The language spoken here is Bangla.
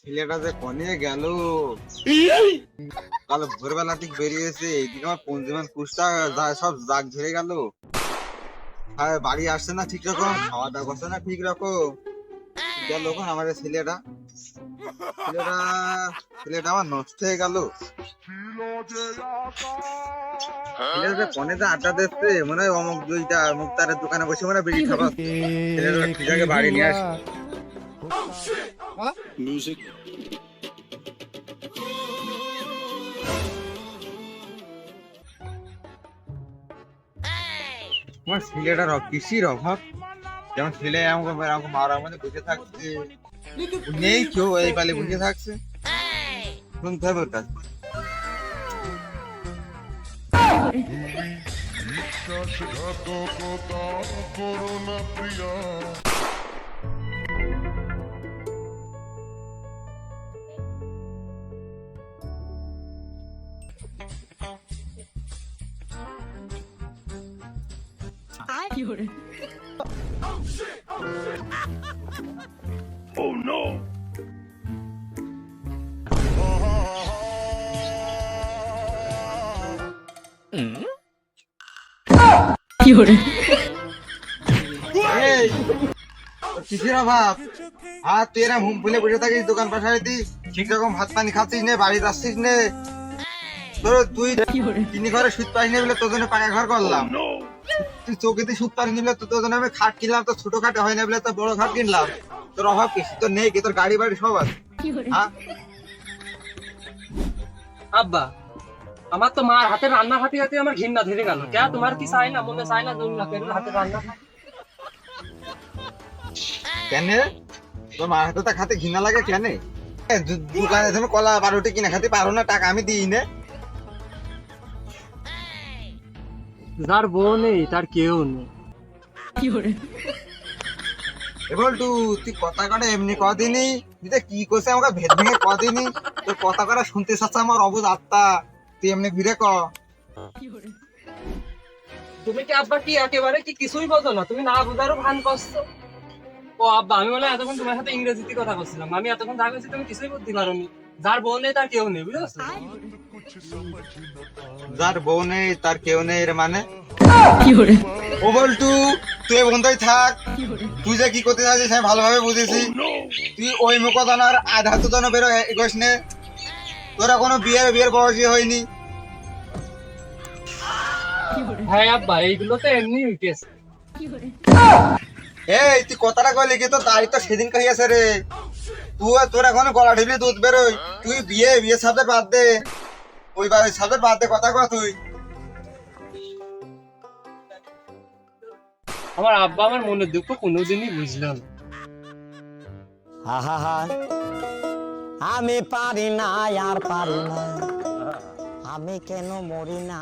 ছেলেটা যে কনে গেল কাল ভোরবেলা ঠিক বেরিয়েছে, এইদিকে আমার পঞ্জিমান কুষ্টা সব জাগ ঝরে গেল। হ্যাঁ, বাড়ি আসছে না ঠিক রকম, খাওয়া দাওয়া করছে না ঠিক রকম। গেল ওখানে আমার এই ছেলেটা ছেলেটা ছেলেটা আমার নষ্ট হয়ে গেল। ছেলেটা কনে যে আড্ডা দিচ্ছে, মনে হয় অমুক দুইটা মুক্তারের দোকানে বসে মনে হয় বিড়ি খাওয়াচ্ছে। ছেলেটা ঠিক আগে বাড়ি নিয়ে আসে। আমার ছেলেটার কৃষির অভাব, যেমন ছেলে আমাকে আমাকে মারার মধ্যে বসে থাকছে, নেই কেউ এই পালে বসে থাকছে, শুনতে হবে ওর কাছে। বিশ্বাসঘাতকতা করো না প্রিয়া। এই, তোর কিসের অভাব? আর তুই এরা ঘুম ফুলে বসে থাকিস দোকান পাশায়, ঠিক রকম ভাত পানি খাচ্ছিস নে, বাড়ি যাচ্ছিস নে। তোর তুই তিনি ঘরে সুদ পাইস নে বলে তোর জন্য পাকা ঘর করলাম। তুই চৌকিতে সুদ পাইস নি বলে তোর জন্য আমি খাট কিনলাম, তো ছোট খাটে হয় না বলে তো বড় খাট কিনলাম। তোর অভাব কিছু তোর নেই কি? তোর গাড়ি বাড়ি সব আছে। হ্যাঁ, আব্বা, আমার তো মার হাতের রান্না খাতে খাতে আমার ঘৃণা ধরে গেল। কে তোমার কি চাই না, মনে চায় না তুমি লোকের হাতের রান্না খাও? কেন তোর মার হাতে তা খাতে ঘৃণা লাগে কেন? দোকানে তুমি কলা বারোটি কিনে খাতে পারো না, টাকা আমি দিই না। যার বউ নেই তার কেউ নেই। এবার তুই কথা কটা এমনি কদিনই, তুই যে কি করছে আমাকে ভেদ ভেঙে কদিনই, তোর কথা কটা শুনতে চাচ্ছে আমার অবুঝ আত্মা। তুই এমনি ঘুরে ক। তুমি কি আব্বা কি একেবারে কি কিছুই বোঝো না? তুমি না বোঝারও ভান করছো। ও আব্বা, আমি বলে এতক্ষণ তোমার সাথে ইংরেজিতে কথা বলছিলাম, আমি এতক্ষণ যা করছি তুমি কিছুই বুঝতে পারোনি। যার বউ নেই তার কেউ নেই, বুঝেছো? যার বউ নেই তার কেউ নেই এর মানে? ও বলটু, তুই বন্ধই থাক। তুই যে কি করতে চাইছিস আমি ভালোভাবে বুঝেছি। তুই ওই মুখদানার আধা তো জন বেরো এগোস নে। তোরা কোনো বিয়ের বয়সই হয়নি। হ্যাঁ আব্বা, এইগুলো তো এমনি উঠেছে। এই তুই কথাটা কইলি কি? তোর দাড়ি তো সেদিন কহিয়েছে রে। তোর এখন গলা ঢিবলি দুধ বেরোয়। তুই বিয়ে সাবজেক্ট বাদ দে, ওই সাবজেক্ট বাদ দে, কথা কয় তুই। আমার আব্বা আমার মনের দুঃখ কোনোদিনই বুঝলো না। আহা, আমি পারি না আর পারি না, আমি কেন মরি না।